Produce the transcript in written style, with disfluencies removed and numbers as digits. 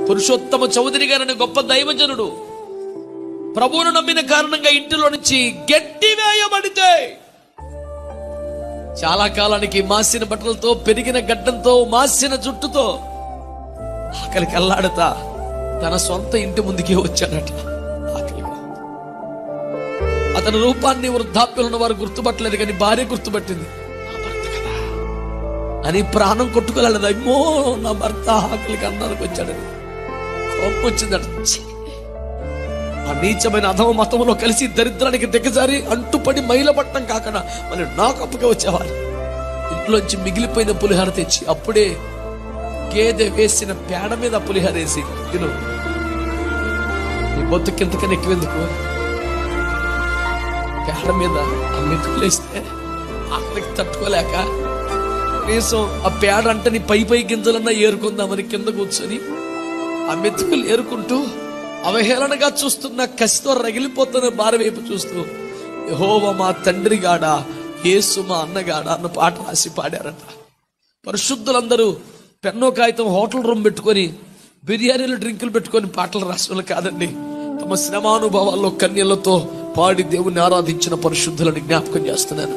పురుషోత్తమ చౌదరి గారని గొప్ప దైవజనుడు ప్రభువును నమ్మిన కారణంగా ఇంటిలో నుంచి గడ్డి వేయబడితే చాలా కాలానికి మాసిన బట్టలతో, పెరిగిన గడ్డంతో, మాసిన జుట్టుతో ఆకలికి అల్లాడతా తన సొంత ఇంటి ముందుకే వచ్చాడట. ఆకలిగా అతని రూపాన్ని వృద్ధాప్యంలో ఉన్న వారు గుర్తుపట్టలేదు, కానీ భార్య గుర్తుపట్టింది. నా భర్త కదా అని ప్రాణం కొట్టుకోలేదు. అమ్మో, నా భర్త ఆకలికి అన్నానికి వచ్చాడని కోపం వచ్చిందట. ఆ నీచమైన అధమ మతంలో కలిసి దరిద్రానికి దిగజారి అంటుపడి మైలపట్టం కాకుండా మళ్ళీ నాకు అప్పుగా వచ్చేవారు. ఇంట్లోంచి మిగిలిపోయిన పులిహార తెచ్చి అప్పుడే గేదె వేసిన పేడ మీద పులిహార వేసి తిను, నీ బొత్తుకింతకని ఎక్కువెందుకు, పేడ మీద ఆ మెతుకులేస్తే ఆకలికి తట్టుకోలేక కనీసం ఆ పేడ అంటే నీ పై గింజలన్నా ఏరుకుందామని కింద కూర్చొని ఆ మెతుకులు ఏరుకుంటూ అవహేళనగా చూస్తున్న, కసితో రగిలిపోతున్న భార్య వైపు చూస్తూ, యెహోవా మా తండ్రి గాడా, యేసు మా అన్నగాడా అన్న పాట రాసి పాడారట. పరిశుద్ధులందరూ పెన్నో కాగితం హోటల్ రూమ్ పెట్టుకొని బిర్యానీలు డ్రింకులు పెట్టుకొని పాటలు రాసిన కాదండి, తమ శ్రమానుభవాల్లో కన్యలతో పాడి దేవుని ఆరాధించిన పరిశుద్ధులని జ్ఞాపకం చేస్తున్నాను.